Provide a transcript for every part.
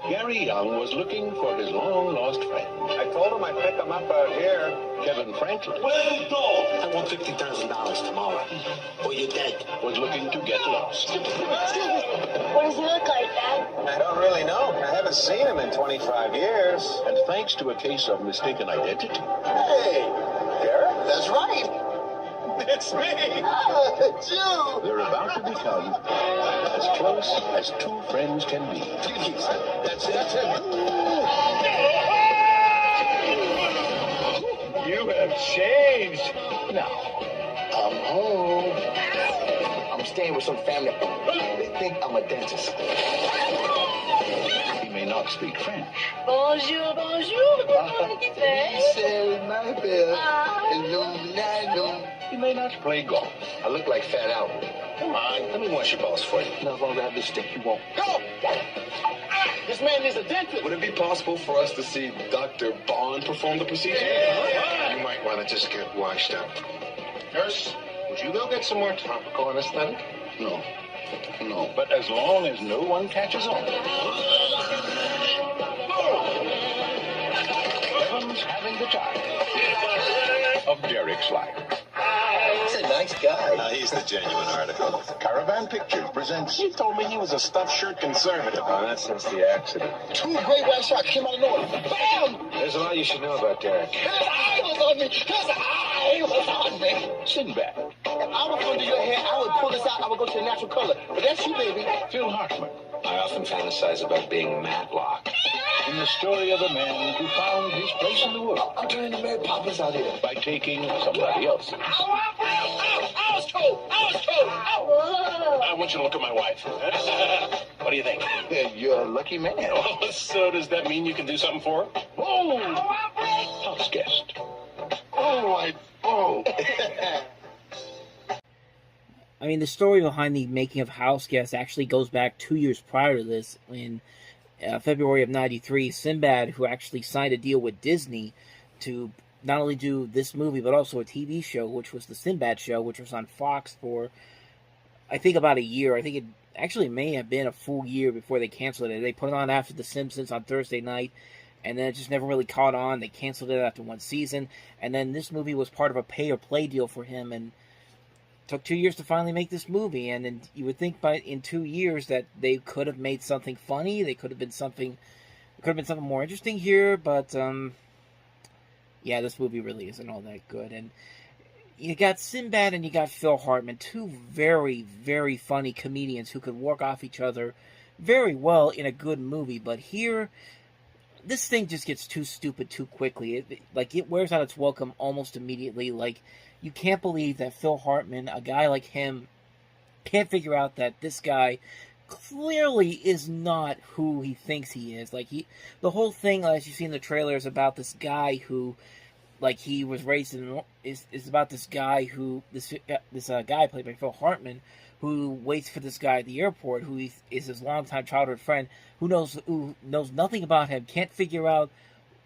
Gary Young was looking for his long-lost friend. I told him I'd pick him up out here. Kevin Franklin. Where you go? I want $50,000 tomorrow, or you're dead. Was looking to get lost. What does he look like, Dad? I don't really know. I haven't seen him in 25 years. And thanks to a case of mistaken identity. Hey, Derek, that's right. It's me. It's you. They're about to become as close as two friends can be. That's it. You have changed. Now, I'm home. I'm staying with some family. They think I'm a dentist. He may not speak French. Bonjour, bonjour. He may not play golf. I look like Fat Albert. Come on, let me wash your balls for you. No, if I grab this stick, you won't. Go! This man is a dentist. Would it be possible for us to see Dr. Bond perform the procedure? Yeah. You might want to just get washed up. Nurse, would you go get some more topical anesthetic? No. No. But as long as no one catches on. Kevin's having the time of Derek's life. He's a nice guy. He's the genuine article. Caravan Pictures presents. He told me he was a stuffed shirt conservative. Oh, that's since the accident. Two great white sharks came out of nowhere. Bam! There's a lot you should know about Derek. His eye was on me. His eye was on me. Sinbad. If I was under your hair, I would pull this out. I would go to a natural color. But that's you, baby. Phil Hartman. I often fantasize about being Matlock. In the story of a man who found his place in the world I'm turning to Mary Poppins out here. by taking somebody else's. I was told. Whoa. I want you to look at my wife. What do you think? You're a lucky man. Oh, so does that mean you can do something for her? Whoa! House guest. I mean, the story behind the making of House Guest actually goes back 2 years prior to this. In February of '93, Sinbad, who actually signed a deal with Disney to not only do this movie, but also a TV show, which was the Sinbad Show, which was on Fox for, I think, about a year. I think it actually may have been a full year before they canceled it. They put it on after The Simpsons on Thursday night, and then it just never really caught on. They canceled it after one season, and then this movie was part of a pay-or-play deal for him, and took 2 years to finally make this movie. And then you would think in 2 years that they could have made something funny. They could have been something more interesting here, but yeah, this movie really isn't all that good. And you got Sinbad and you got Phil Hartman, two very, very funny comedians who could work off each other very well in a good movie. But here, this thing just gets too stupid too quickly. It wears out its welcome almost immediately. Like, you can't believe that Phil Hartman, a guy like him, can't figure out that this guy clearly is not who he thinks he is. The whole thing, as you see in the trailer, is about this guy who, he was raised in, is about this guy who, this guy played by Phil Hartman, who waits for this guy at the airport, who is his longtime childhood friend, who knows nothing about him, can't figure out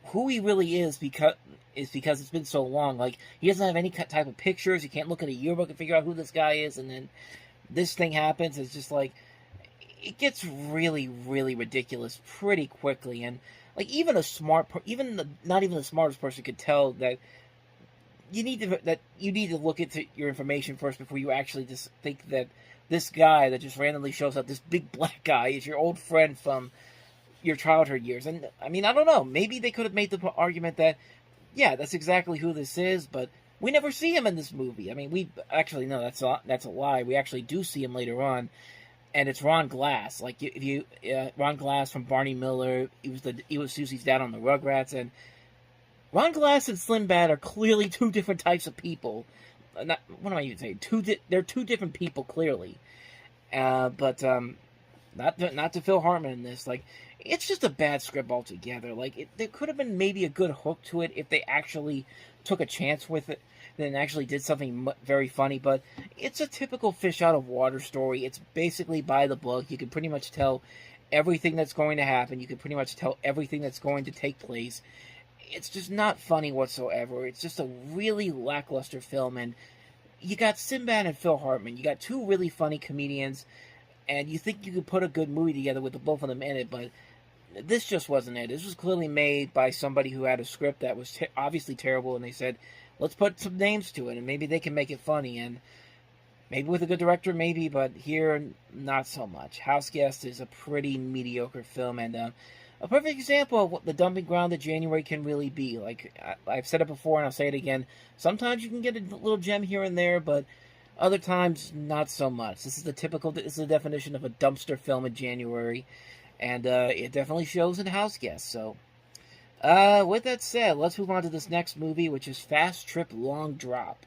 who he really is because it's been so long. He doesn't have any type of pictures. He can't look at a yearbook and figure out who this guy is. And then this thing happens. It's just it gets really, really ridiculous pretty quickly. And even not even the smartest person could tell that you need to look into your information first before you actually just think that this guy that just randomly shows up, this big black guy, is your old friend from your childhood years. And I mean, I don't know. Maybe they could have made the argument that, yeah, that's exactly who this is, but we never see him in this movie. I mean, that's a lie. We actually do see him later on, and it's Ron Glass. Ron Glass from Barney Miller. He was Susie's dad on the Rugrats, and Ron Glass and Sinbad are clearly two different types of people. What am I even saying? They're two different people, clearly. But not to Phil Hartman in this. It's just a bad script altogether. There could have been maybe a good hook to it if they actually took a chance with it, then actually did something very funny. But it's a typical fish out of water story. It's basically by the book. You can pretty much tell everything that's going to happen. You can pretty much tell everything that's going to take place. It's just not funny whatsoever. It's just a really lackluster film. And you got Sinbad and Phil Hartman. You got two really funny comedians. And you think you could put a good movie together with the both of them in it, but this just wasn't it. This was clearly made by somebody who had a script that was obviously terrible, and they said, let's put some names to it, and maybe they can make it funny. And maybe with a good director, maybe, but here, not so much. House Guest is a pretty mediocre film, and a perfect example of what the dumping ground that January can really be. Like, I've said it before, and I'll say it again. Sometimes you can get a little gem here and there, but other times, not so much. This is the definition of a dumpster film in January, and it definitely shows in House Guest. So, with that said, let's move on to this next movie, which is Fast Trip Long Drop.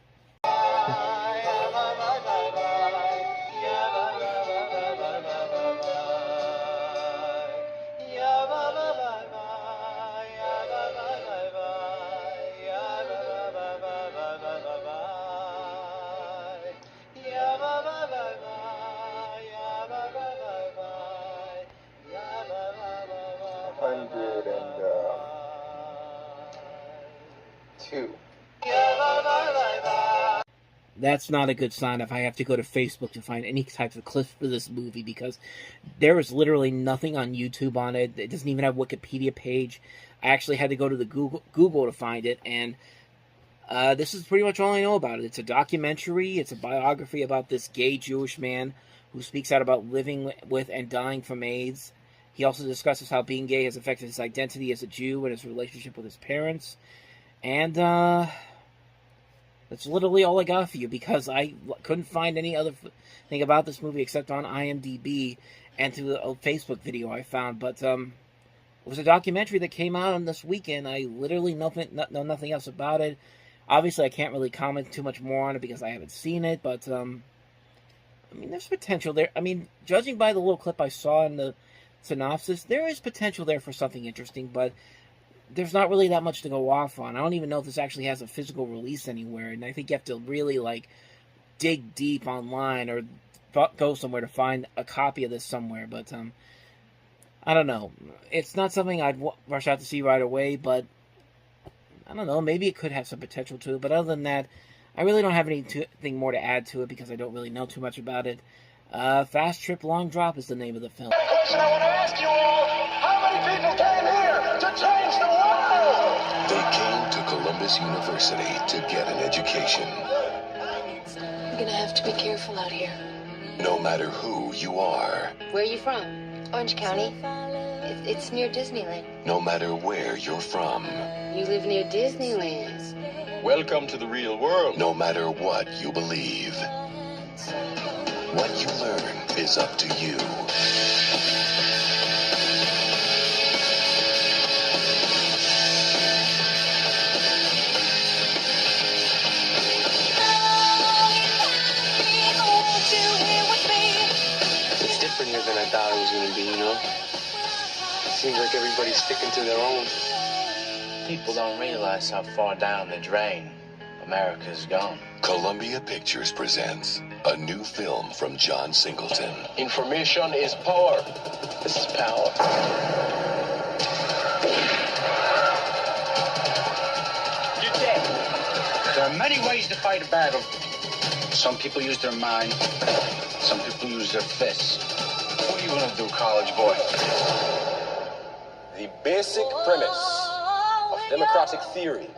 That's not a good sign if I have to go to Facebook to find any types of clips for this movie, because there is literally nothing on YouTube on it. It doesn't even have a Wikipedia page. I actually had to go to the Google to find it, and this is pretty much all I know about it. It's a documentary. It's a biography about this gay Jewish man who speaks out about living with and dying from AIDS. He also discusses how being gay has affected his identity as a Jew and his relationship with his parents. And that's literally all I got for you, because I couldn't find any other thing about this movie except on IMDb and through a Facebook video I found. But it was a documentary that came out on this weekend. I literally know nothing else about it. Obviously, I can't really comment too much more on it because I haven't seen it. But I mean, there's potential there. I mean, judging by the little clip I saw in the synopsis, there is potential there for something interesting, but there's not really that much to go off on. I don't even know if this actually has a physical release anywhere, and I think you have to really, like, dig deep online or go somewhere to find a copy of this somewhere. But I don't know. It's not something I'd rush out to see right away, but I don't know. Maybe it could have some potential to it. But other than that, I really don't have anything more to add to it because I don't really know too much about it. Fast Trip Long Drop is the name of the film. Question I want to ask you all: how many people came here to change the world? They came to Columbus University to get an education. You're gonna have to be careful out here. No matter who you are. Where are you from? Orange County. It's near Disneyland. No matter where you're from. You live near Disneyland. Welcome to the real world. No matter what you believe. What you learn is up to you. It's different here than I thought it was going to be, you know? Seems like everybody's sticking to their own. People don't realize how far down the drain America's gone. Columbia Pictures presents a new film from John Singleton. Information is power. This is power. You're dead. There are many ways to fight a battle. Some people use their mind. Some people use their fists. What are you gonna do, college boy? The basic premise of democratic theory.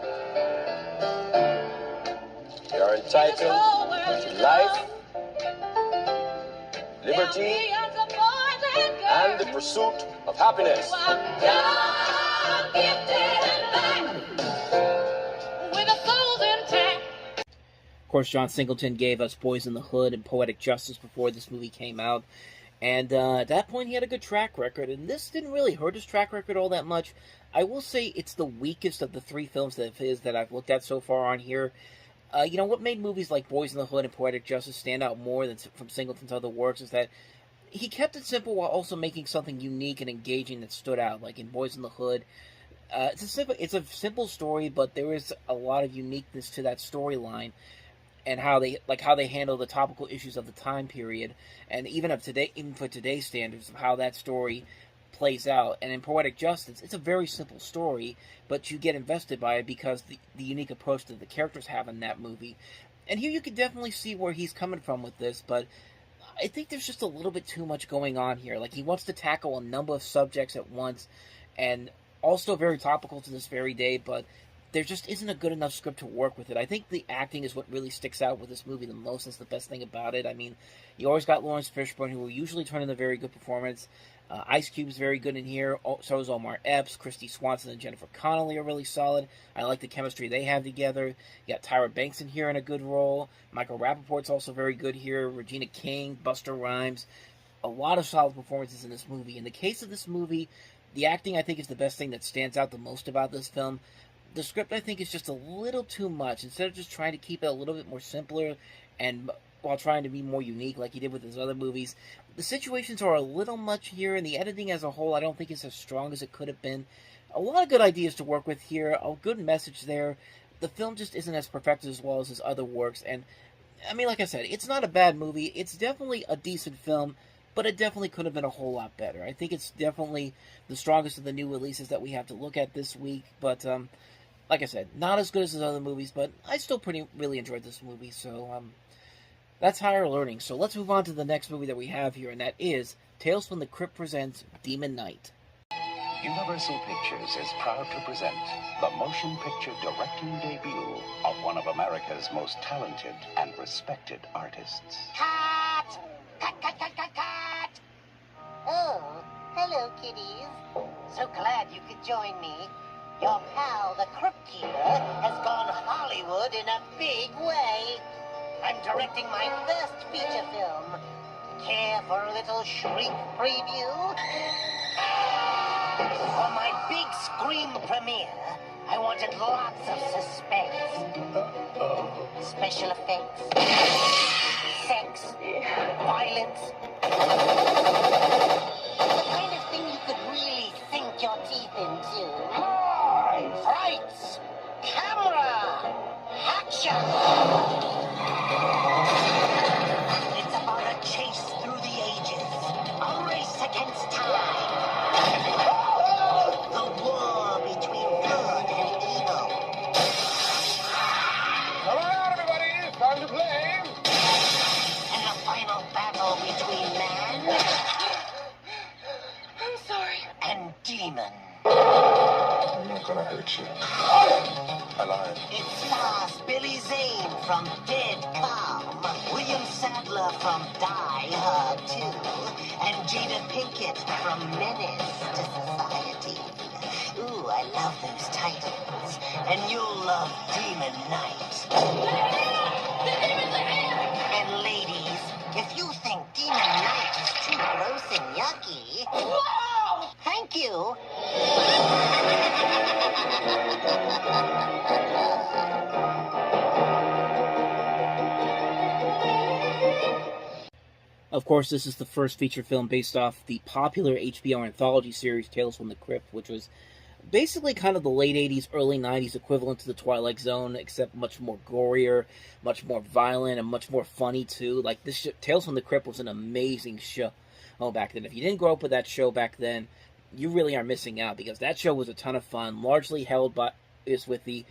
They are entitled to life, liberty, and the pursuit of happiness. Of course, John Singleton gave us Boys in the Hood and Poetic Justice before this movie came out. And at that point, he had a good track record. And this didn't really hurt his track record all that much. I will say it's the weakest of the three films of his that I've looked at so far on here. You know, what made movies like Boys in the Hood and Poetic Justice stand out more than from Singleton's other works is that he kept it simple while also making something unique and engaging that stood out. Like in Boys in the Hood, it's a simple story, but there is a lot of uniqueness to that storyline and how they handle the topical issues of the time period, and even for today's standards of how that story plays out. And in Poetic Justice, it's a very simple story, but you get invested by it because the unique approach that the characters have in that movie. And here you can definitely see where he's coming from with this, but I think there's just a little bit too much going on here. Like, he wants to tackle a number of subjects at once, and also very topical to this very day, but there just isn't a good enough script to work with it. I think the acting is what really sticks out with this movie the most. That's the best thing about it. I mean, you always got Lawrence Fishburne, who will usually turn in a very good performance. Ice Cube's very good in here. So is Omar Epps. Christy Swanson and Jennifer Connelly are really solid. I like the chemistry they have together. You got Tyra Banks in here in a good role. Michael Rappaport's also very good here. Regina King, Busta Rhymes. A lot of solid performances in this movie. In the case of this movie, the acting, I think, is the best thing that stands out the most about this film. The script, I think, is just a little too much. Instead of just trying to keep it a little bit more simpler and while trying to be more unique like he did with his other movies, the situations are a little much here, and the editing as a whole I don't think is as strong as it could have been. A lot of good ideas to work with here, a good message there. The film just isn't as perfected as well as his other works, and I mean, like I said, it's not a bad movie. It's definitely a decent film, but it definitely could have been a whole lot better. I think it's definitely the strongest of the new releases that we have to look at this week, but like I said, not as good as his other movies, but I still really enjoyed this movie, so that's Higher Learning. So let's move on to the next movie that we have here, and that is Tales from the Crypt presents Demon Knight. Universal Pictures is proud to present the motion picture directing debut of one of America's most talented and respected artists. Cut! Cut, cut, cut, cut, cut! Oh, hello, kiddies. So glad you could join me. Your pal, the Crypt Keeper, has gone Hollywood in a big way. I'm directing my first feature film. Care for a little shriek preview? For my big screen premiere, I wanted lots of suspense. Special effects. Sex. Violence. The kind of thing you could really sink your teeth into. Lights, camera, action! It's about a chase through the ages, a race against time. The war between good and evil. Come on, everybody, it's time to play. And the final battle between man... I'm sorry. ...and demon. I'm not gonna hurt you. I lied. It stars Billy Zane from Dead Calm, William Sadler from Die Hard 2, and Jada Pinkett from Menace to Society. Ooh, I love those titles. And you'll love Demon Knight. The demons are here! And ladies, if you think Demon Knight is too gross and yucky... Whoa! Thank you. Of course, this is the first feature film based off the popular HBO anthology series Tales from the Crypt, which was basically kind of the late 80s, early 90s equivalent to The Twilight Zone, except much more gorier, much more violent, and much more funny, too. Like, this Tales from the Crypt was an amazing show back then. If you didn't grow up with that show back then, you really are missing out, because that show was a ton of fun, largely held by with the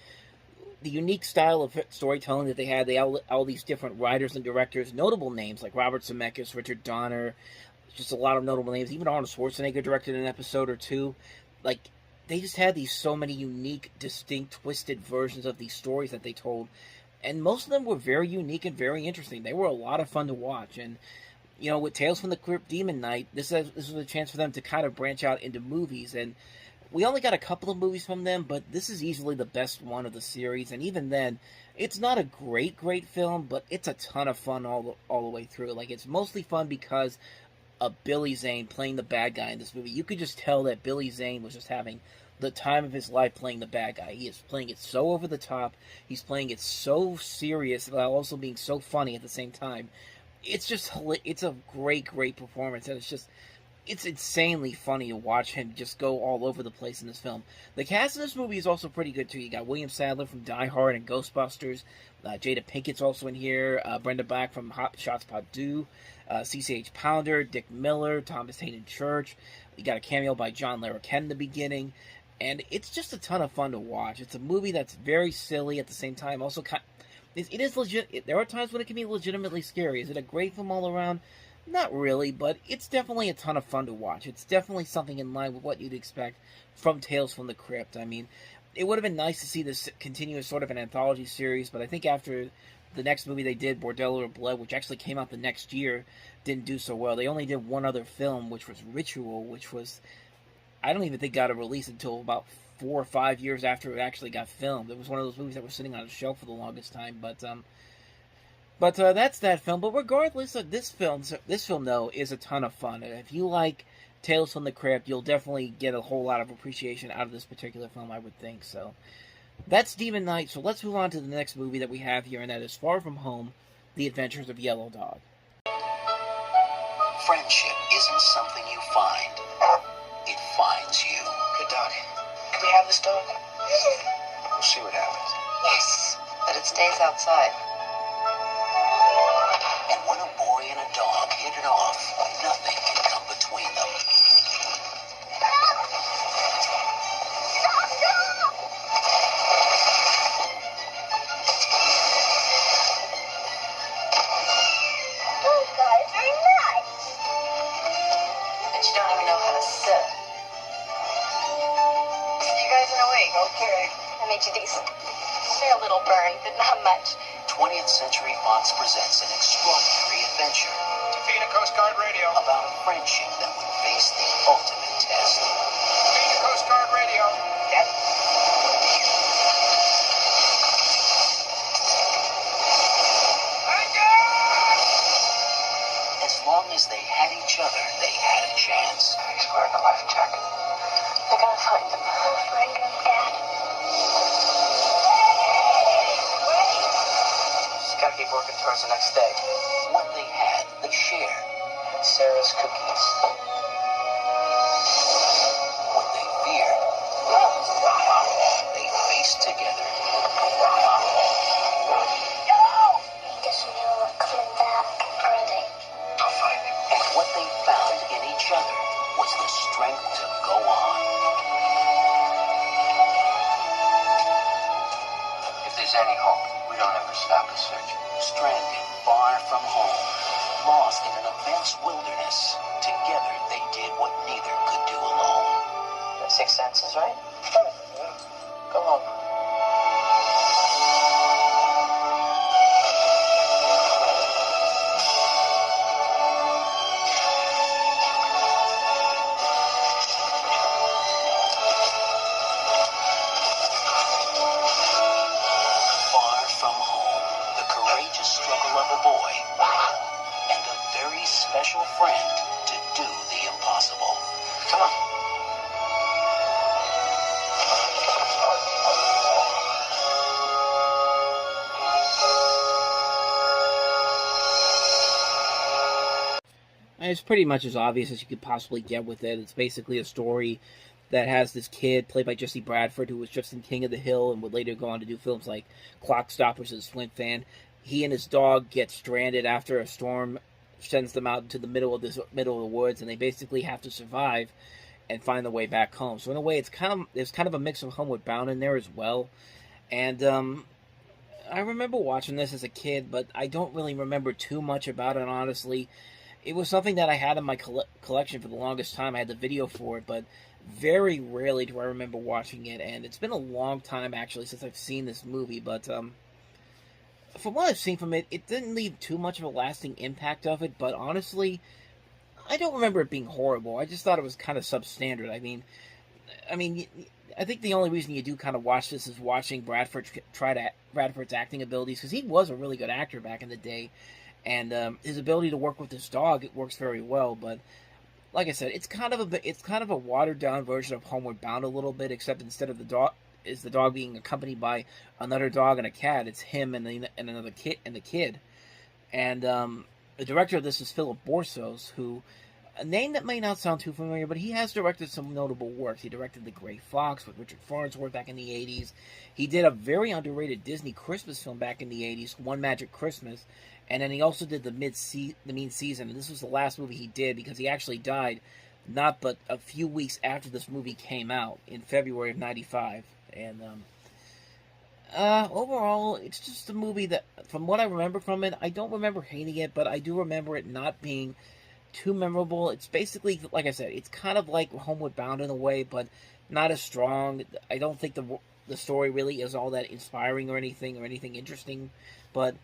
unique style of storytelling that they had. They had all these different writers and directors, notable names like Robert Zemeckis, Richard Donner, just a lot of notable names. Even Arnold Schwarzenegger directed an episode or two. Like, they just had so many unique, distinct, twisted versions of these stories that they told, and most of them were very unique and very interesting. They were a lot of fun to watch, and you know, with Tales from the Crypt Demon Knight, this was a chance for them to kind of branch out into movies, and we only got a couple of movies from them, but this is easily the best one of the series, and even then, it's not a great film, but it's a ton of fun all the way through. Like, it's mostly fun because of Billy Zane playing the bad guy in this movie. You could just tell that Billy Zane was just having the time of his life playing the bad guy. He is playing it so over the top, he's playing it so serious, while also being so funny at the same time. It's a great performance, and it's insanely funny to watch him just go all over the place in this film. The cast in this movie is also pretty good, too. You got William Sadler from Die Hard and Ghostbusters, Jada Pinkett's also in here, Brenda Black from Hot Shots Pardue, CCH Pounder, Dick Miller, Thomas Hayden Church. You got a cameo by John Larroquette in the beginning, and it's just a ton of fun to watch. It's a movie that's very silly at the same time, also it is legit. There are times when it can be legitimately scary. Is it a great film all around? Not really, but it's definitely a ton of fun to watch. It's definitely something in line with what you'd expect from Tales from the Crypt. I mean, it would have been nice to see this continue as sort of an anthology series, but I think after the next movie they did, Bordello of Blood, which actually came out the next year, didn't do so well. They only did one other film, which was Ritual, which was, I don't even think got a release until about 4 or 5 years after it actually got filmed. It was one of those movies that was sitting on a shelf for the longest time, but that's that film. But regardless of this film though is a ton of fun. If you like Tales from the Crypt, you'll definitely get a whole lot of appreciation out of this particular film, I would think. So that's Demon Knight. So let's move on to the next movie that we have here, and that is Far From Home: The Adventures of Yellow Dog. Friendship isn't something you find. It finds you. Good dog. Can we have this dog? We'll see what happens. Yes, but it stays outside. And when a boy and a dog hit it off, nothing can come between them. Oh, God, it's very nice. But you don't even know how to sit. See you guys in a week. Okay. I made you these. They're a little burned, but not much. 20th Century Fox presents an extraordinary adventure Defeat Coast Guard radio. about a friendship that would face the ultimate test. Defeat Coast Guard radio. Yes. As long as they had each other, they had a chance. He's wearing a life jacket. They're gonna find them. Find them, Dad. Just gotta keep working towards the next day. What they had, they shared. Sarah's cookies. What they feared, they faced together. Guess we know what's coming back, are they? I'll find him. And what they found in each other was the strength to go on. If there's any hope, we don't ever stop the search. Stranded far from home, lost in an immense wilderness, together they did what neither could do alone. That sixth sense is right. Go home. Far from home, the courageous struggle of a boy and a very special friend to do the impossible. Come on. And it's pretty much as obvious as you could possibly get with it. It's basically a story that has this kid, played by Jesse Bradford, who was just in King of the Hill and would later go on to do films like Clock Stoppers and Flint Fan. He and his dog get stranded after a storm sends them out into the middle of the woods, and they basically have to survive and find their way back home. So in a way, there's kind of a mix of Homeward Bound in there as well. And I remember watching this as a kid, but I don't really remember too much about it, honestly. It was something that I had in my collection for the longest time. I had the video for it, but very rarely do I remember watching it. And it's been a long time, actually, since I've seen this movie. But from what I've seen from it, it didn't leave too much of a lasting impact of it. But honestly, I don't remember it being horrible. I just thought it was kind of substandard. I mean, I think the only reason you do kind of watch this is watching Bradford's acting abilities, because he was a really good actor back in the day. And his ability to work with this dog, it works very well. But like I said, it's kind of a watered down version of Homeward Bound a little bit, except instead of the dog being accompanied by another dog and a cat, it's him and another kid and the kid. And the director of this is Philip Borsos, who, a name that may not sound too familiar, but he has directed some notable works. He directed The Gray Fox with Richard Farnsworth back in the 80s. He did a very underrated Disney Christmas film back in the 80s, One Magic Christmas. And then he also did The Mean Season. And this was the last movie he did, because he actually died not but a few weeks after this movie came out in February of '95. And Overall, it's just a movie that, from what I remember from it, I don't remember hating it, but I do remember it not being too memorable. It's basically, like I said, it's kind of like Homeward Bound in a way, but not as strong. I don't think the story really is all that inspiring or anything interesting, but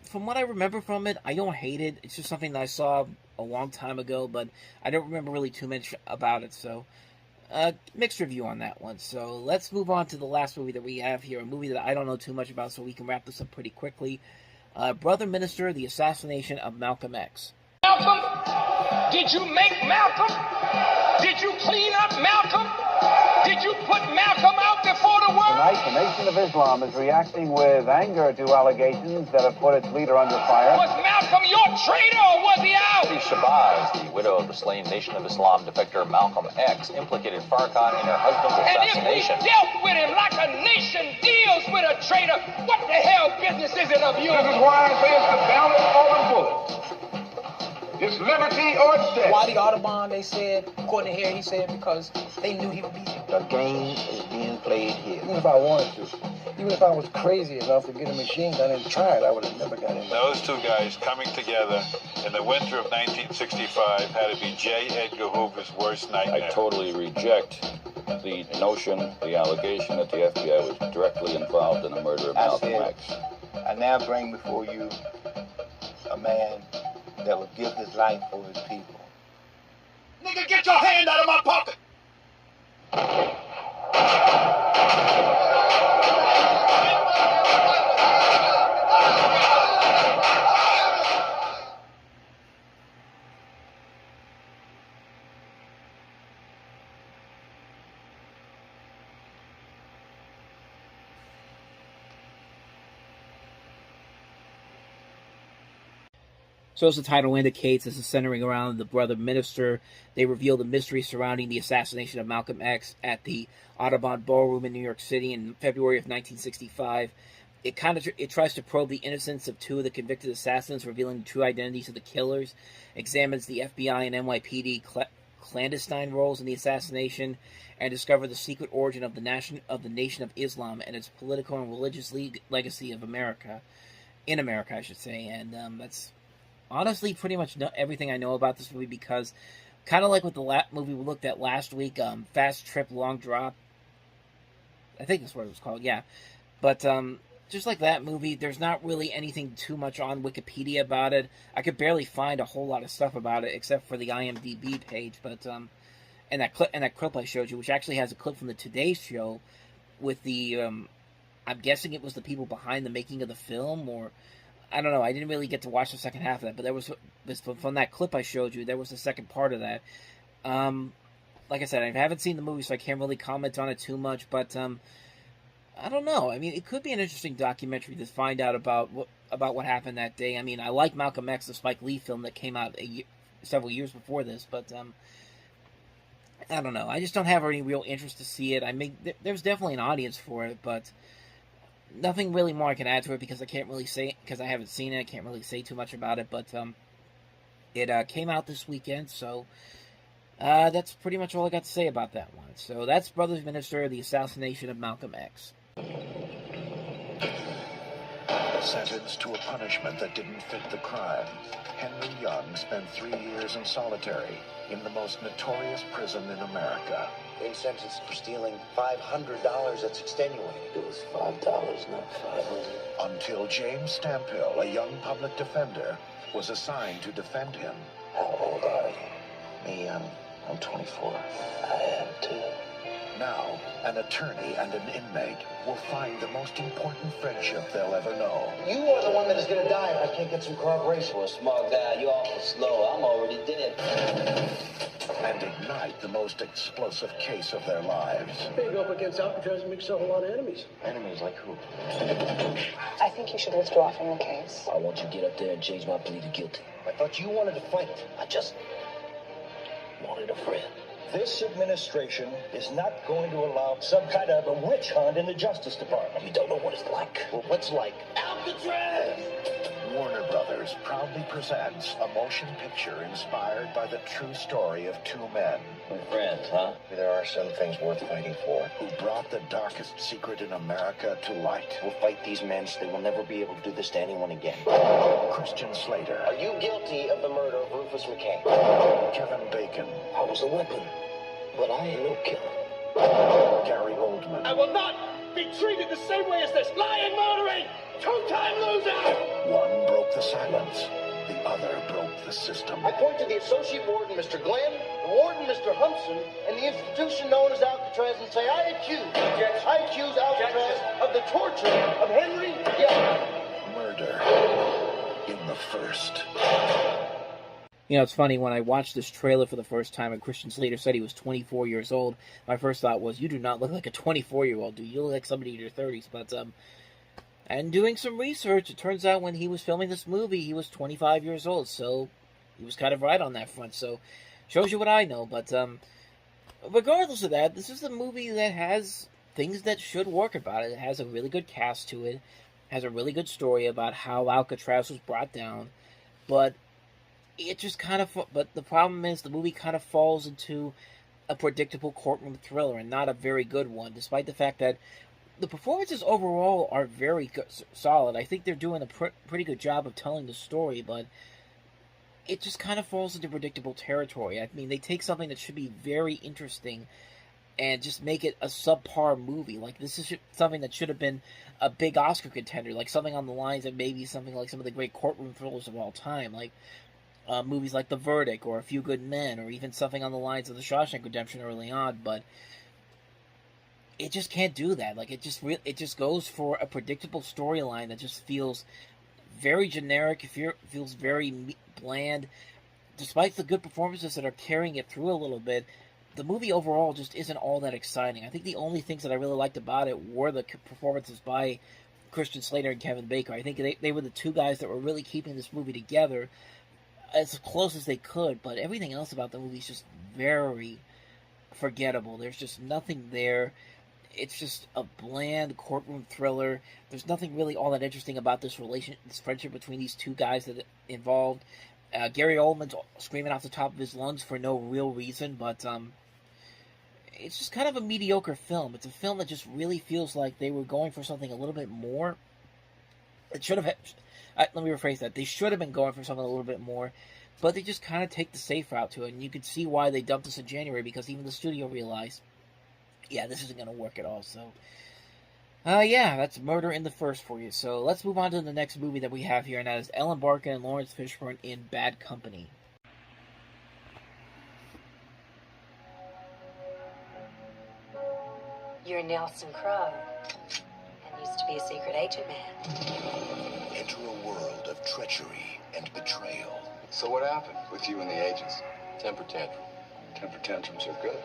from what I remember from it, I don't hate it. It's just something that I saw a long time ago, but I don't remember really too much about it, so mixed review on that one. So let's move on to the last movie that we have here, a movie that I don't know too much about, so we can wrap this up pretty quickly. Brother Minister, The Assassination of Malcolm X. Malcolm? Did you make Malcolm? Did you clean up Malcolm? Did you put Malcolm out before the world? Tonight, the Nation of Islam is reacting with anger to allegations that have put its leader under fire. Was Malcolm your traitor or was he out? Shabazz, the widow of the slain Nation of Islam defector Malcolm X, implicated Farrakhan in her husband's assassination. And if we dealt with him like a nation deals with a traitor, what the hell business is it of yours? This is why I say it's the ballot or the bullet. It's liberty or it's death. Why the Audubon, they said, according to here, he said because they knew he would be here. The game is being played here. Even if I wanted to, even if I was crazy enough to get a machine gun and try it, I would have never got in. Those two guys coming together in the winter of 1965 had to be J. Edgar Hoover's worst nightmare. I totally reject the notion, the allegation that the FBI was directly involved in the murder of Malcolm X. I now bring before you a man that would give his life for his people. Nigga, get your hand out of my pocket! So as the title indicates, this is centering around the brother minister. They reveal the mystery surrounding the assassination of Malcolm X at the Audubon Ballroom in New York City in February of 1965. It tries to probe the innocence of two of the convicted assassins, revealing the true identities of the killers, examines the FBI and NYPD clandestine roles in the assassination, and discover the secret origin of the Nation of Islam and its political and religious legacy of America, in America, I should say. And that's honestly pretty much everything I know about this movie, because kind of like with the movie we looked at last week, Fast Trip, Long Drop, I think that's what it was called, yeah. But just like that movie, there's not really anything too much on Wikipedia about it. I could barely find a whole lot of stuff about it, except for the IMDb page. But and that clip I showed you, which actually has a clip from the Today Show with the, I'm guessing it was the people behind the making of the film, or I don't know. I didn't really get to watch the second half of that, but there was from that clip I showed you, there was the second part of that. Like I said, I haven't seen the movie, so I can't really comment on it too much, but I don't know. I mean, it could be an interesting documentary to find out about what happened that day. I mean, I like Malcolm X, the Spike Lee film that came out several years before this, but I don't know. I just don't have any real interest to see it. I mean, there's definitely an audience for it, but nothing really more I can add to it, because I can't really say, because I haven't seen it, I can't really say too much about it, but it came out this weekend, so that's pretty much all I got to say about that one. So that's Brothers Minister, The Assassination of Malcolm X. Sentenced to a punishment that didn't fit the crime, Henry Young spent 3 years in solitary in the most notorious prison in America. Being sentenced for stealing $500, that's extenuating. It was $5, not $500. Until James Stamphill, a young public defender, was assigned to defend him. How old are you? Me, I'm 24. I am too. Now, an attorney and an inmate will find the most important friendship they'll ever know. You are the one that is going to die if I can't get some corroboration. Well, smart guy, you're awful slow. I'm already dead. And ignite the most explosive case of their lives. They go up against Alcatraz and makes a whole lot of enemies. Enemies like who? I think you should withdraw from the case. I want you to get up there and change my plea to guilty. I thought you wanted to fight. I just wanted a friend. This administration is not going to allow some kind of a witch hunt in the Justice Department. You don't know what it's like. Well, what's like? Warner Brothers. Brothers proudly presents a motion picture inspired by the true story of two men. We're friends, huh? There are some things worth fighting for. Who brought the darkest secret in America to light. We'll fight these men so they will never be able to do this to anyone again. Christian Slater. Are you guilty of the murder of Rufus McKay? Kevin Bacon. I was a weapon, but I ain't no killer. Gary Oldman. I will not be treated the same way as this lying, murdering, two-time loser! One broke the silence. The other broke the system. I point to the associate warden, Mr. Glenn, the warden, Mr. Humpson, and the institution known as Alcatraz and say, I accuse Alcatraz of the torture of Henry Young. Murder in the first. You know, it's funny, when I watched this trailer for the first time and Christian Slater said he was 24 years old, my first thought was, you do not look like a 24-year-old, dude. You look like somebody in your 30s. But, and doing some research, it turns out when he was filming this movie, he was 25 years old. So, he was kind of right on that front. So, shows you what I know. But, regardless of that, this is a movie that has things that should work about it. It has a really good cast to it. Has a really good story about how Alcatraz was brought down. But it just kind of, but the problem is the movie kind of falls into a predictable courtroom thriller and not a very good one, despite the fact that the performances overall are very good, solid. I think they're doing a pretty good job of telling the story, but it just kind of falls into predictable territory. I mean, they take something that should be very interesting and just make it a subpar movie. Like, this is something that should have been a big Oscar contender, like something on the lines of maybe something like some of the great courtroom thrillers of all time, like movies like The Verdict or A Few Good Men, or even something on the lines of The Shawshank Redemption early on. But it just can't do that. Like, it just goes for a predictable storyline that just feels very generic. It feels very bland. Despite the good performances that are carrying it through a little bit, the movie overall just isn't all that exciting. I think the only things that I really liked about it were the performances by Christian Slater and Kevin Bacon. I think they were the two guys that were really keeping this movie together as close as they could, but everything else about the movie is just very forgettable. There's just nothing there. It's just a bland courtroom thriller. There's nothing really all that interesting about this friendship between these two guys that involved. Gary Oldman's screaming off the top of his lungs for no real reason, but it's just kind of a mediocre film. It's a film that just really feels like they were going for something a little bit more. It should have. Let me rephrase that. They should have been going for something a little bit more, but they just kind of take the safe route to it, and you can see why they dumped this in January, because even the studio realized, yeah, this isn't going to work at all. So, yeah, that's Murder in the First for you. So let's move on to the next movie that we have here, and that is Ellen Barkin and Lawrence Fishburne in Bad Company. You're Nelson Crowe, and used to be a secret agent man. Enter a world of treachery and betrayal. So what happened with you and the agents? Temper tantrum. Temper tantrums are good.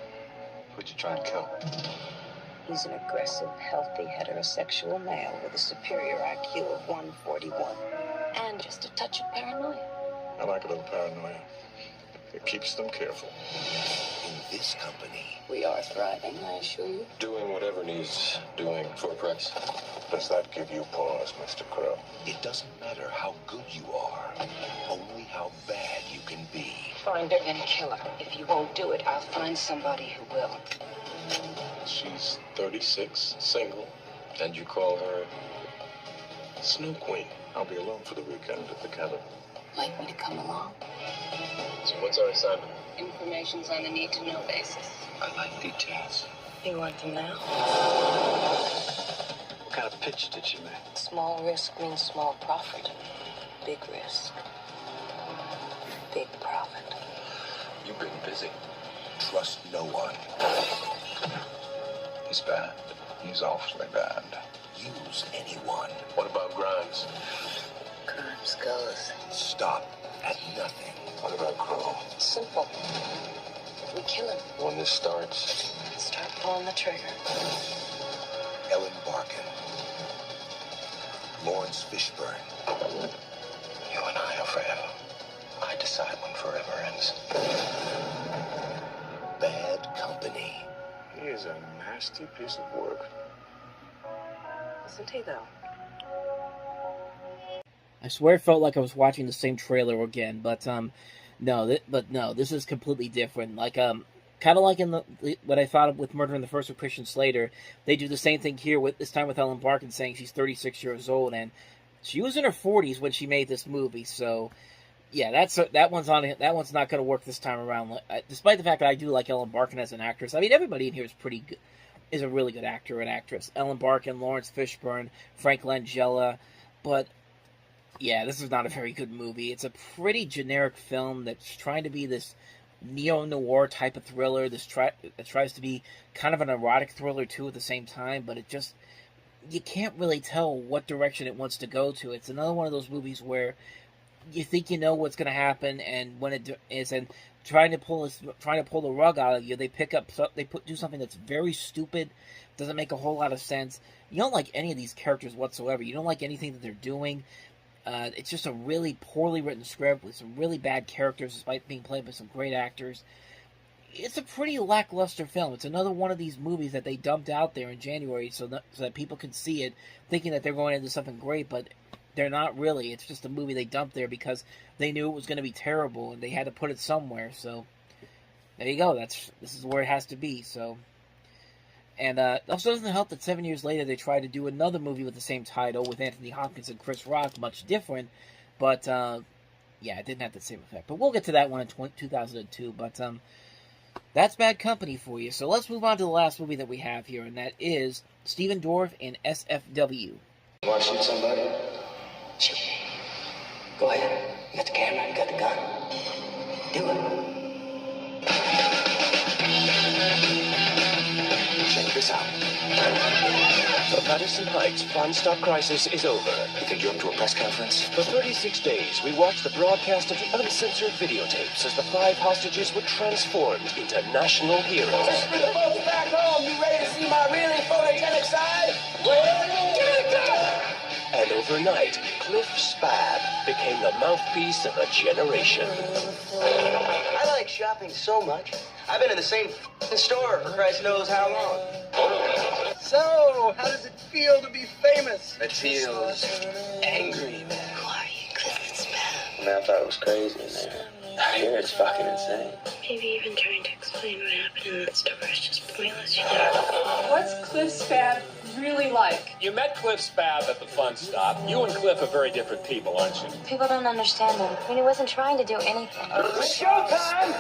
Who'd you try and kill? He's an aggressive, healthy, heterosexual male with a superior IQ of 141. And just a touch of paranoia. I like a little paranoia. It keeps them careful. In this company, we are thriving, I assure you. Doing whatever needs doing for a price. Does that give you pause, Mr. Crow? it doesn't matter how good you are, only how bad you can be. Find her and kill her. If you won't do it, I'll find somebody who will. She's 36, single, and you call her Snow Queen. I'll be alone for the weekend at the cabin. Like me to come along? So what's our assignment? Information's on a need-to-know basis. I like details. You want them now? What kind of pitch did she make? Small risk means small profit. Big risk. Big profit. You've been busy. Trust no one. He's bad. He's awfully bad. Use anyone. What about Grimes? Grimes goes. Stop at nothing. What about Crow? Simple. We kill him. When this starts, Start pulling the trigger. Ellen Barkin. Lawrence Fishburne. You and I are forever. I decide when forever ends. Bad Company. He is a nasty piece of work. Isn't he, though? I swear it felt like I was watching the same trailer again, but no, this is completely different. Like kind of like in what I thought of with Murder in the First with Christian Slater, they do the same thing here with this time with Ellen Barkin saying she's 36 years old, and she was in her 40s when she made this movie. So yeah, that one's not going to work this time around. Despite the fact that I do like Ellen Barkin as an actress, I mean everybody in here is pretty good, is a really good actor and actress. Ellen Barkin, Lawrence Fishburne, Frank Langella, but yeah, this is not a very good movie. It's a pretty generic film that's trying to be this neo-noir type of thriller. That tries to be kind of an erotic thriller too at the same time, but you can't really tell what direction it wants to go to. It's another one of those movies where you think you know what's going to happen, and when it is, and trying to pull the rug out of you, they do something that's very stupid, doesn't make a whole lot of sense. You don't like any of these characters whatsoever. You don't like anything that they're doing. It's just a really poorly written script with some really bad characters, despite being played by some great actors. It's a pretty lackluster film. It's another one of these movies that they dumped out there in January so that people could see it, thinking that they're going into something great, but they're not really. It's just a movie they dumped there because they knew it was going to be terrible, and they had to put it somewhere. So there you go. This is where it has to be. So. And it also doesn't help that 7 years later they tried to do another movie with the same title with Anthony Hopkins and Chris Rock, much different, but yeah, it didn't have the same effect. But we'll get to that one in 2002. But that's Bad Company for you. So let's move on to the last movie that we have here, and that is Stephen Dorff in S.F.W. You want to shoot somebody? Shoot me. Go ahead. You got the camera, you got the gun. Do it. Check this out. The Patterson Heights one-stop crisis is over. You think you're up to a press conference? For 36 days, we watched the broadcast of the uncensored videotapes as the 5 hostages were transformed into national heroes. For the folks back home, you ready to see my really photogenic side? Well, give me the gun! And overnight, Cliff Spab became the mouthpiece of a generation. I like shopping so much. I've been in the same store for Christ knows how long. So, how does it feel to be famous? It feels angry, man. Who are you, Cliff Spab? Man, I thought it was crazy in there. I hear it's fucking insane. Maybe even trying to explain what happened in that store is just pointless, you know. What's Cliff Spab really like? You met Cliff Spab at the fun stop. You and Cliff are very different people, aren't you? People don't understand him. I mean, he wasn't trying to do anything. Showtime!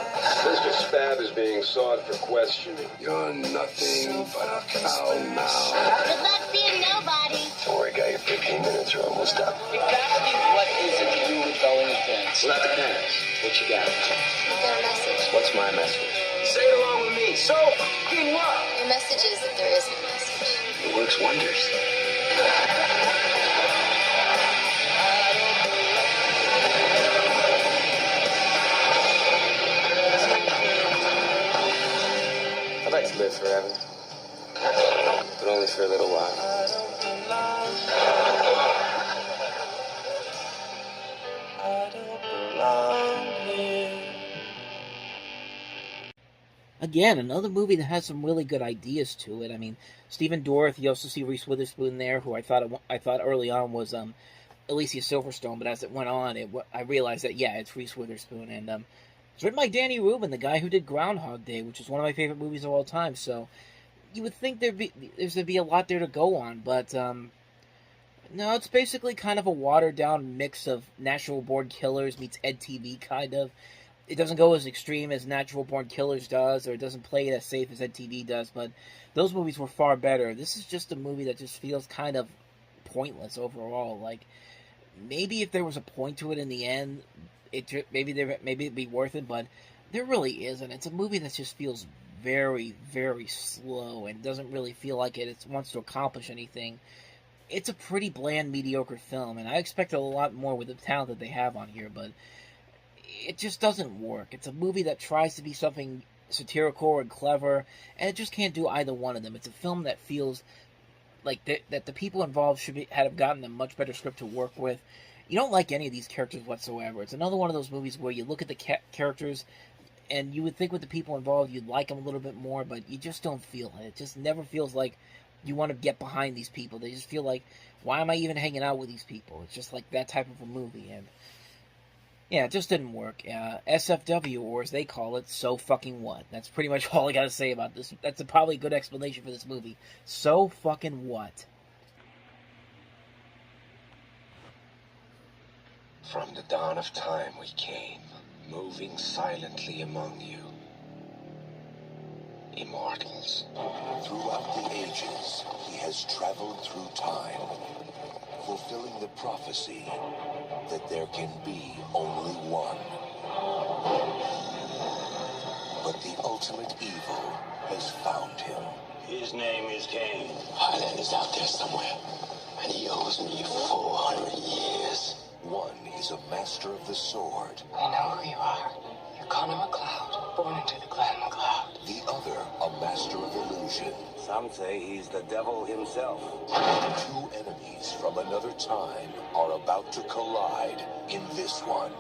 Mr. Spab is being sought for questioning. You're nothing but a cow now. Good luck being nobody. Don't worry, guy, your 15 minutes are almost up. Exactly what is it to do with going against? Without the pants, what you got? You've got a message. What's my message? Say it along with me. So fucking what? The message is that there is no message. It works wonders. I'd like to live forever. But only for a little while. Again, another movie that has some really good ideas to it. I mean, Stephen Dorff. You also see Reese Witherspoon there, who I thought early on was Alicia Silverstone, but as it went on, I realized that yeah, it's Reese Witherspoon, and it's written by Danny Rubin, the guy who did Groundhog Day, which is one of my favorite movies of all time. So you would think there'd be a lot there to go on, but no, it's basically kind of a watered down mix of Natural Born Killers meets Ed TV, kind of. It doesn't go as extreme as Natural Born Killers does, or it doesn't play it as safe as Ed TV does, but those movies were far better. This is just a movie that just feels kind of pointless overall. Like, maybe if there was a point to it in the end, maybe it'd be worth it, but there really isn't. It's a movie that just feels very, very slow and doesn't really feel like it wants to accomplish anything. It's a pretty bland, mediocre film, and I expected a lot more with the talent that they have on here, but it just doesn't work. It's a movie that tries to be something satirical and clever, and it just can't do either one of them. It's a film that feels like that the people involved should have gotten a much better script to work with. You don't like any of these characters whatsoever. It's another one of those movies where you look at the characters, and you would think with the people involved you'd like them a little bit more, but you just don't feel it. It just never feels like you want to get behind these people. They just feel like, why am I even hanging out with these people? It's just like that type of a movie, and yeah, it just didn't work. S.F.W, or as they call it, so fucking what? That's pretty much all I gotta say about this. That's probably a good explanation for this movie. So fucking what? From the dawn of time we came, moving silently among you. Immortals. Throughout the ages, he has traveled through time, fulfilling the prophecy that there can be only one. But the ultimate evil has found him. His name is Cain. Highlander's out there somewhere, and he owes me 400 years. One is a master of the sword. I know who you are. You're Connor MacLeod, born into the clan MacLeod. The other, a master of illusion. Some say he's the devil himself. Two enemies from another time are about to collide in this one.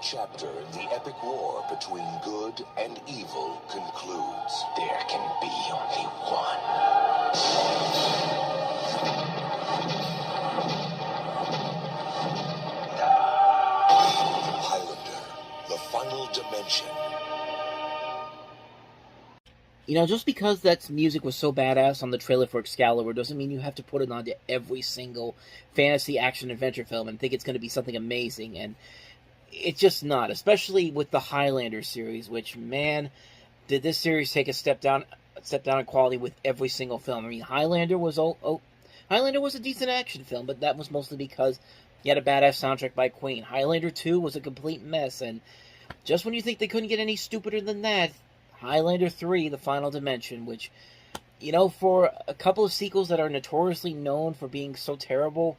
Chapter in the epic war between good and evil concludes. There can be only one. Highlander, the final dimension. You know, just because that music was so badass on the trailer for Excalibur doesn't mean you have to put it onto every single fantasy action adventure film and think it's going to be something amazing, and it's just not, especially with the Highlander series, which, man, did this series take a step down in quality with every single film. I mean, Highlander was a decent action film, but that was mostly because you had a badass soundtrack by Queen. Highlander 2 was a complete mess, and just when you think they couldn't get any stupider than that, Highlander 3, The Final Dimension, which, you know, for a couple of sequels that are notoriously known for being so terrible,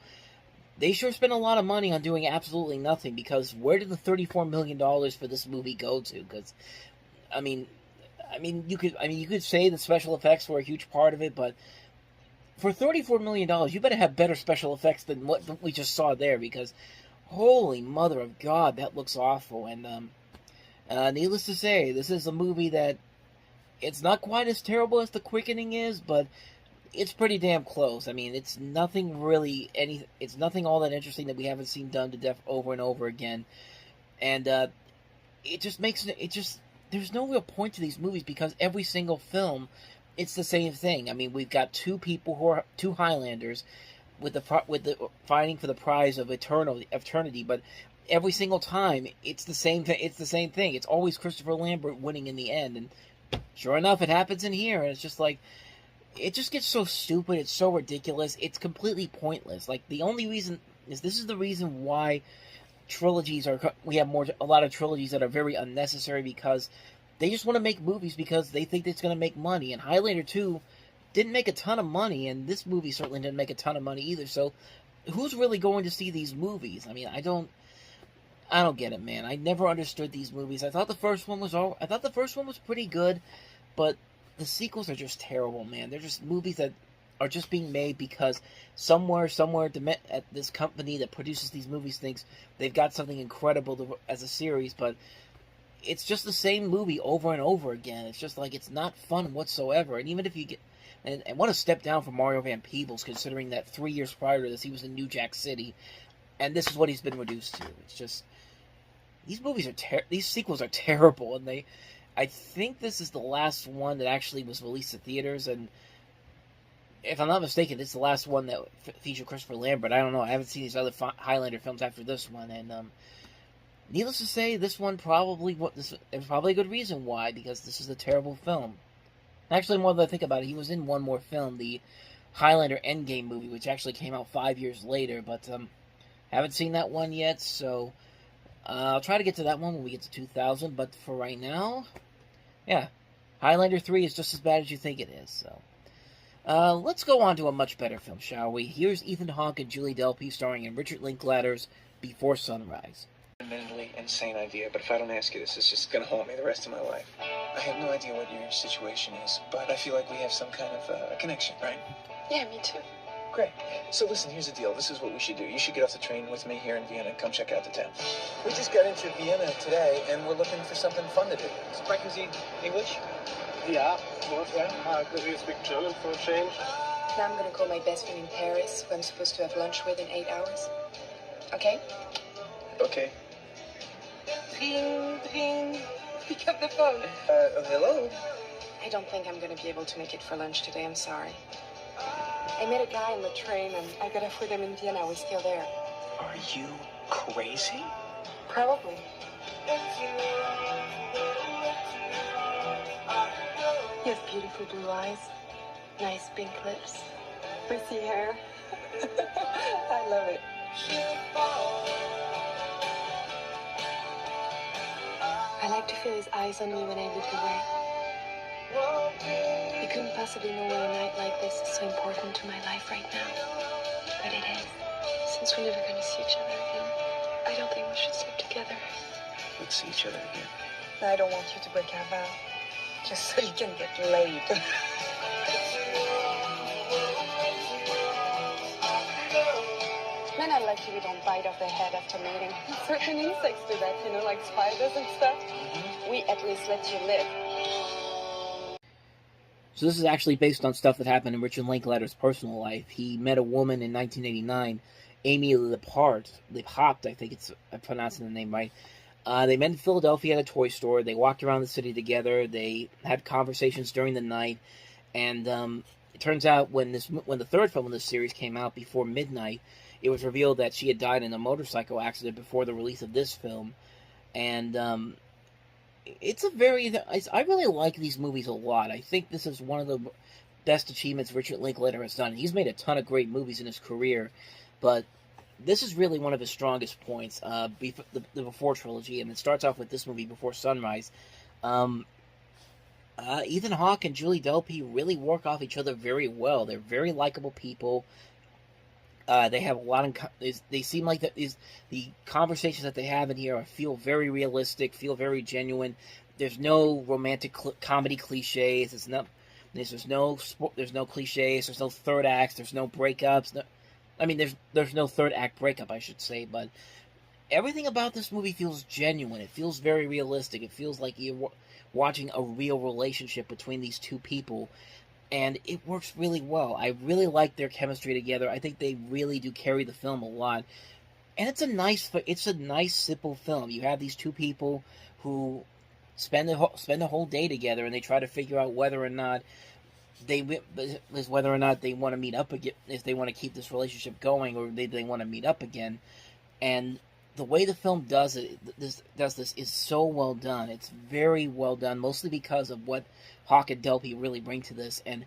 they sure spent a lot of money on doing absolutely nothing, because where did the $34 million for this movie go to? Because, I mean, you could say the special effects were a huge part of it, but for $34 million, you better have better special effects than what we just saw there, because holy mother of God, that looks awful. And needless to say, this is a movie that it's not quite as terrible as The Quickening is, but it's pretty damn close. I mean, it's nothing it's nothing all that interesting that we haven't seen done to death over and over again. And there's no real point to these movies, because every single film, it's the same thing. I mean, we've got two Highlanders with the fighting for the prize of eternity, but every single time it's the same thing. It's always Christopher Lambert winning in the end, and sure enough, it happens in here, and it's just like, it just gets so stupid, it's so ridiculous, it's completely pointless. Like, the only reason is, this is the reason why we have a lot of trilogies that are very unnecessary, because they just want to make movies because they think it's going to make money. And Highlander 2 didn't make a ton of money, and this movie certainly didn't make a ton of money either, so who's really going to see these movies? I mean, I don't get it, man. I never understood these movies. I thought the first one was pretty good, but the sequels are just terrible, man. They're just movies that are just being made because somewhere at this company that produces these movies thinks they've got something incredible as a series, but it's just the same movie over and over again. It's just like, it's not fun whatsoever. And even if you get, and what a step down from Mario Van Peebles, considering that 3 years prior to this he was in New Jack City, and this is what he's been reduced to. It's just, these sequels are terrible, and I think this is the last one that actually was released to theaters, and if I'm not mistaken, it's the last one that featured Christopher Lambert. I don't know. I haven't seen these other Highlander films after this one, and needless to say, this one there's probably a good reason why, because this is a terrible film. Actually, more than I think about it, he was in one more film, the Highlander Endgame movie, which actually came out 5 years later, but haven't seen that one yet, so I'll try to get to that one when we get to 2000, but for right now, yeah, Highlander 3 is just as bad as you think it is, so. Let's go on to a much better film, shall we? Here's Ethan Hawke and Julie Delpy starring in Richard Linklater's Before Sunrise. Admittedly insane idea, but if I don't ask you this, it's just gonna haunt me the rest of my life. I have no idea what your situation is, but I feel like we have some kind of connection, right? Yeah, me too. Great. So listen, here's the deal. This is what we should do. You should get off the train with me here in Vienna and come check out the town. We just got into Vienna today, and we're looking for something fun to do. Sprechen Sie English? Yeah, could you speak German for a change? Now I'm gonna call my best friend in Paris, who I'm supposed to have lunch with in 8 hours. Okay? Okay. Ring, ring. Pick up the phone. Hello? I don't think I'm gonna be able to make it for lunch today. I'm sorry. I met a guy on the train, and I got off with him in Vienna. We're still there. Are you crazy? Probably. He has beautiful blue eyes, nice pink lips, frizzy hair. I love it. I like to feel his eyes on me when I look away. You couldn't possibly know why a night like this is so important to my life right now. But it is. Since we're never gonna see each other again, I don't think we should sleep together. Let's see each other again. I don't want you to break our vow. Just so you can get laid. Men are lucky we don't bite off their head after mating. Certain insects do that, you know, like spiders and stuff. We at least let you live. So this is actually based on stuff that happened in Richard Linklater's personal life. He met a woman in 1989, Amy Lippert, I think I'm pronouncing the name right. They met in Philadelphia at a toy store. They walked around the city together. They had conversations during the night. And it turns out when the third film in this series came out before midnight, it was revealed that she had died in a motorcycle accident before the release of this film. And I really like these movies a lot. I think this is one of the best achievements Richard Linklater has done. He's made a ton of great movies in his career, but this is really one of his strongest points, the Before trilogy, and it starts off with this movie, Before Sunrise. Ethan Hawke and Julie Delpy really work off each other very well. They're very likable people. They have a lot they seem like the conversations that they have in here feel very realistic, feel very genuine. There's no romantic comedy cliches. There's no cliches. There's no third acts. There's no breakups. There's no third act breakup, I should say, but everything about this movie feels genuine. It feels very realistic. It feels like you're watching a real relationship between these two people, and it works really well. I really like their chemistry together. I think they really do carry the film a lot, and it's a nice, simple film. You have these two people who spend the whole day together, and they try to figure out whether or not they want to meet up again, if they want to keep this relationship going, or they want to meet up again. And the way the film does this is so well done. It's very well done, mostly because of what Hawke and Delpy really bring to this. And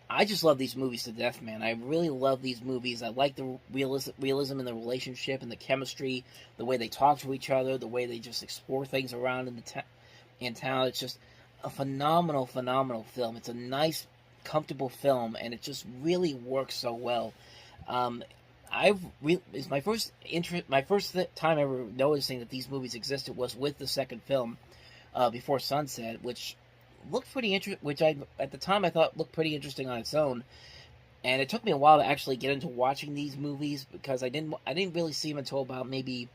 I just love these movies to death, man. I really love these movies. I like the realism in the relationship and the chemistry, the way they talk to each other, the way they just explore things around in town. It's just a phenomenal film. It's a nice, comfortable film, and it just really works so well. It's my first time ever noticing that these movies existed was with the second film, Before Sunset, which looked pretty at the time I thought looked pretty interesting on its own. And it took me a while to actually get into watching these movies, because I didn't really see them until about maybe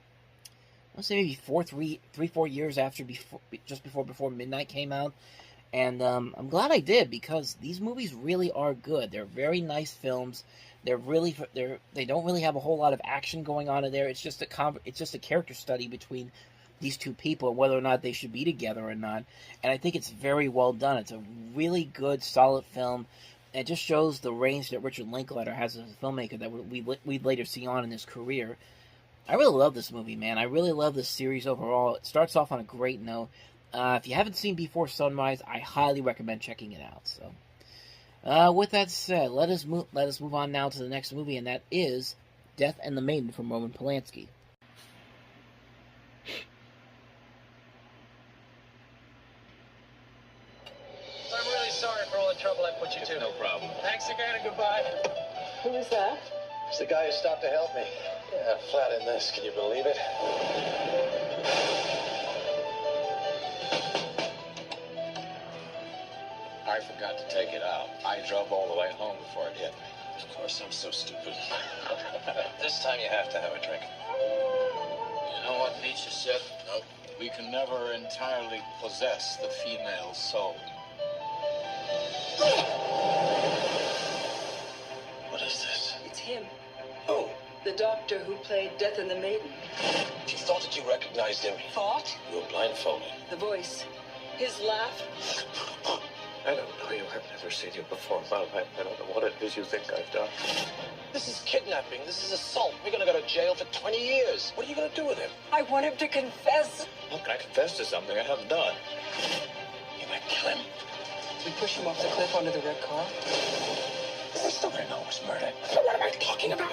4 years after Before Midnight came out. And I'm glad I did, because these movies really are good. They're very nice films. They don't really have a whole lot of action going on in there. It's just a character study between these two people and whether or not they should be together or not. And I think it's very well done. It's a really good, solid film. And it just shows the range that Richard Linklater has as a filmmaker that we'd later see on in his career. I really love this movie, man. I really love this series overall. It starts off on a great note. If you haven't seen Before Sunrise, I highly recommend checking it out. So, with that said, let us move on now to the next movie, and that is Death and the Maiden from Roman Polanski. I'm really sorry for all the trouble I put you to. No problem. Thanks again and goodbye. Who was that? It's the guy who stopped to help me. Yeah, flat in this. Can you believe it? I forgot to take it out. I drove all the way home before it hit me. Of course, I'm so stupid. This time you have to have a drink. You know what Nietzsche said? Nope. We can never entirely possess the female soul. What is this? It's him. Who? The doctor who played Death and the Maiden. You thought that you recognized him. Thought? You were blindfolded. The voice. His laugh. I don't know you. I've never seen you before in my life. I don't know what it is you think I've done. This is kidnapping. This is assault. We're going to go to jail for 20 years. What are you going to do with him? I want him to confess. How can I confess to something I haven't done? You might kill him. We push him off the cliff onto the red car. They're still going to know it was murder. So what am I talking about?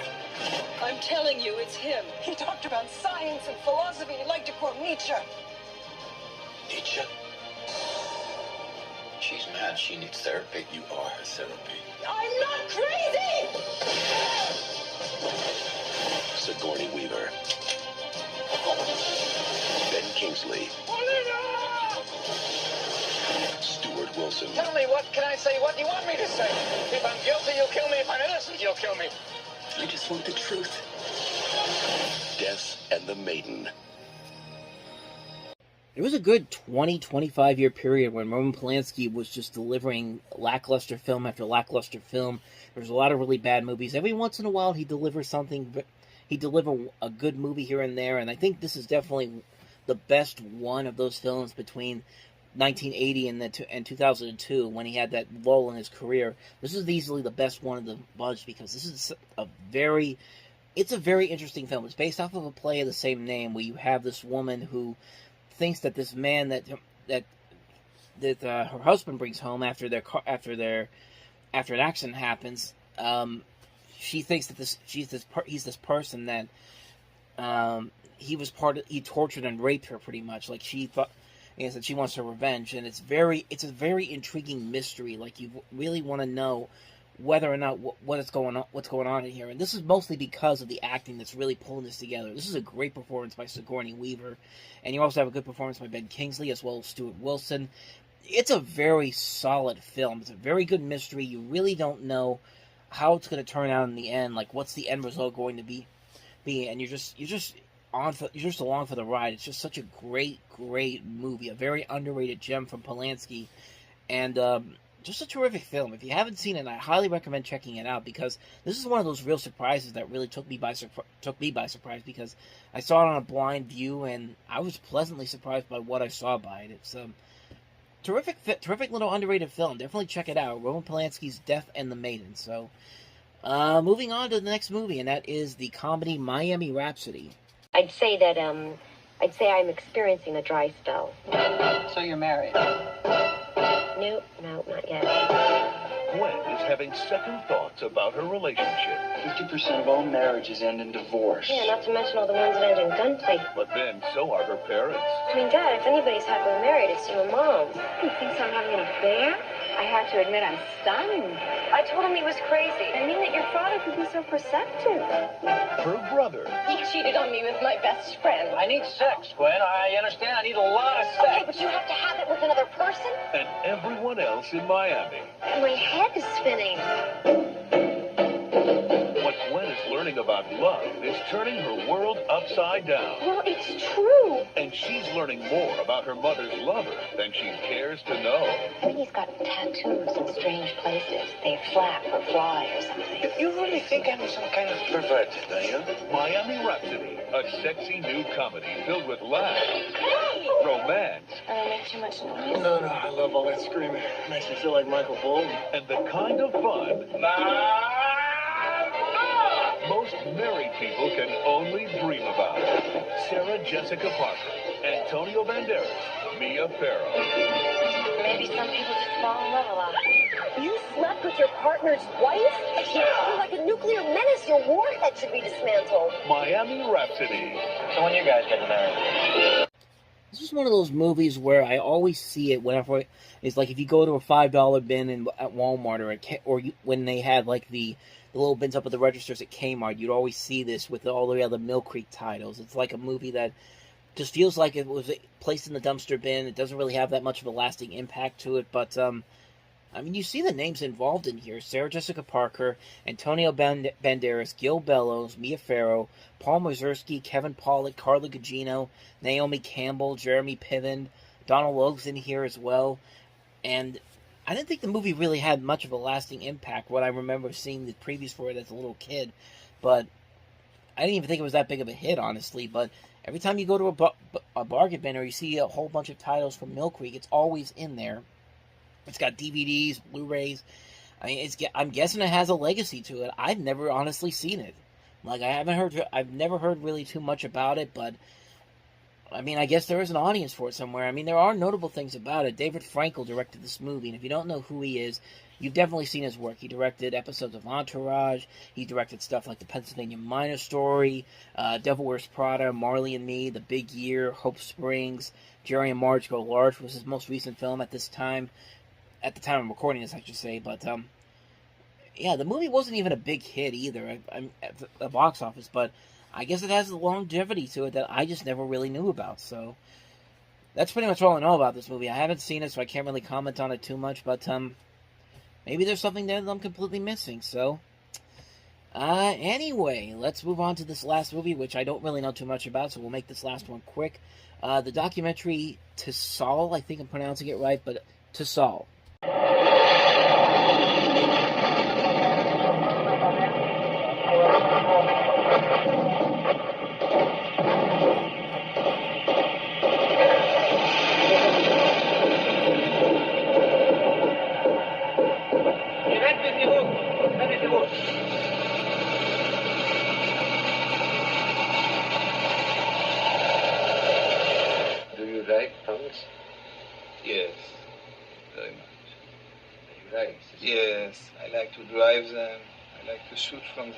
I'm telling you, it's him. He talked about science and philosophy. He liked to quote Nietzsche. Nietzsche? She's mad. She needs therapy. You are her therapy. I'm not crazy! Sigourney Weaver. Ben Kingsley. Stuart Wilson. Tell me, what can I say? What do you want me to say? If I'm guilty, you'll kill me. If I'm innocent, you'll kill me. I just want the truth. Death and the Maiden. It was a good 20-25 year period when Roman Polanski was just delivering lackluster film after lackluster film. There was a lot of really bad movies. Every once in a while, he'd deliver something. He'd deliver a good movie here and there, and I think this is definitely the best one of those films between 1980 and 2002, when he had that lull in his career. This is easily the best one of the bunch, because this is it's a very interesting film. It's based off of a play of the same name, where you have this woman who thinks that this man that her husband brings home after an accident happens, she thinks that he's this person that he tortured and raped her, pretty much. Like, she thought, that she wants her revenge, and it's a very intriguing mystery. Like, you really want to know whether or not what's going on in here. And this is mostly because of the acting that's really pulling this together. This is a great performance by Sigourney Weaver, and you also have a good performance by Ben Kingsley as well as Stuart Wilson. It's a very solid film. It's a very good mystery. You really don't know how it's going to turn out in the end. Like, what's the end result going to be, and you're just along for the ride. It's just such a great movie, a very underrated gem from Polanski, and just a terrific film. If you haven't seen it, I highly recommend checking it out, because this is one of those real surprises that really took me by surprise, because I saw it on a blind view, and I was pleasantly surprised by what I saw by it. It's terrific little underrated film. Definitely check it out. Roman Polanski's Death and the Maiden. So, moving on to the next movie, and that is the comedy Miami Rhapsody. I'd say I'm experiencing a dry spell. So you're married? No, not yet. Gwen is having second thoughts about her relationship. 50% of all marriages end in divorce. Yeah, not to mention all the ones that end in gunplay. But then so are her parents. I mean, Dad, if anybody's happily married, it's you and Mom. He thinks I'm having an affair? I have to admit, I'm stunned. I told him he was crazy. I mean that your father could be so perceptive. Her brother. He cheated on me with my best friend. I need sex, Gwen. I understand. I need a lot of sex. Okay, but you have to have it with another person? And everyone else in Miami. My head is spinning. What Gwen is learning about love is turning her world upside down. Well, it's true. And she's learning more about her mother's lover than she cares to know. I mean, he's got tattoos in strange places. They flap or fly or something. You really think I'm some kind of pervert, do you? Miami Rhapsody, a sexy new comedy filled with laughs, romance, I don't make too much noise. No, I love all that screaming. It makes me feel like Michael Bolton. and the kind of fun most married people can only dream about. Sarah Jessica Parker, Antonio Banderas, Mia Farrow. Maybe some people just fall in love a lot. You slept with your partner's wife? You're like a nuclear menace. Your warhead should be dismantled. Miami Rhapsody. So when you guys get married? This is one of those movies where I always see it whenever it's like if you go to a $5 bin at Walmart when they had like the little bins up at the registers at Kmart, you'd always see this with all the other Mill Creek titles. It's like a movie that just feels like it was placed in the dumpster bin. It doesn't really have that much of a lasting impact to it, but I mean, you see the names involved in here. Sarah Jessica Parker, Antonio Banderas, Gil Bellows, Mia Farrow, Paul Mazursky, Kevin Pollak, Carla Gugino, Naomi Campbell, Jeremy Piven, Donald Logue's in here as well. And I didn't think the movie really had much of a lasting impact, what I remember seeing the previews for it as a little kid. But I didn't even think it was that big of a hit, honestly. But every time you go to a bargain bin or you see a whole bunch of titles from Mill Creek, it's always in there. It's got DVDs, Blu-rays. I mean, I'm guessing it has a legacy to it. I've never honestly seen it. Like, I've never heard really too much about it, but I mean, I guess there is an audience for it somewhere. I mean, there are notable things about it. David Frankel directed this movie, and if you don't know who he is, you've definitely seen his work. He directed episodes of Entourage. He directed stuff like The Pennsylvania Minor Story, Devil Wears Prada, Marley and Me, The Big Year, Hope Springs, Jerry and Marge Go Large was his most recent film at this time. At the time I'm recording this, I should say. But, yeah, the movie wasn't even a big hit either at the box office, but I guess it has a longevity to it that I just never really knew about. So that's pretty much all I know about this movie. I haven't seen it, so I can't really comment on it too much. But maybe there's something there that I'm completely missing. So anyway, let's move on to this last movie, which I don't really know too much about. So we'll make this last one quick. The documentary To Saul, I think I'm pronouncing it right, but To Saul. Do you like punks? Yes, very much. You like? Yes, I like to drive them. I like to shoot from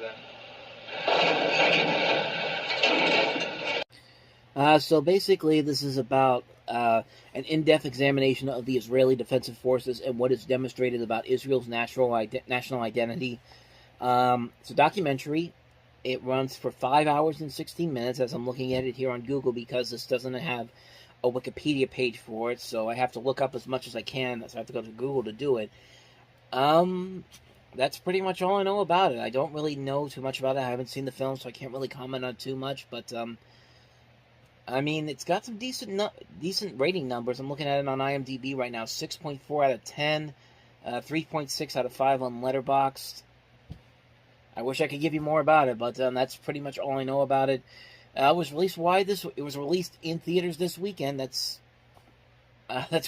them. So basically, this is about an in-depth examination of the Israeli Defensive Forces and what is demonstrated about Israel's national identity. It's a documentary. It runs for 5 hours and 16 minutes, as I'm looking at it here on Google, because this doesn't have a Wikipedia page for it, so I have to look up as much as I can, so I have to go to Google to do it. That's pretty much all I know about it. I don't really know too much about it. I haven't seen the film, so I can't really comment on it too much, but, I mean, it's got some decent rating numbers. I'm looking at it on IMDb right now. 6.4 out of 10, 3.6 out of 5 on Letterboxd. I wish I could give you more about it, but that's pretty much all I know about it. It was released it was released in theaters this weekend. That's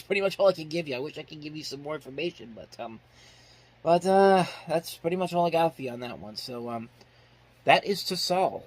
pretty much all I can give you. I wish I could give you some more information, but that's pretty much all I got for you on that one. So that is To Saul.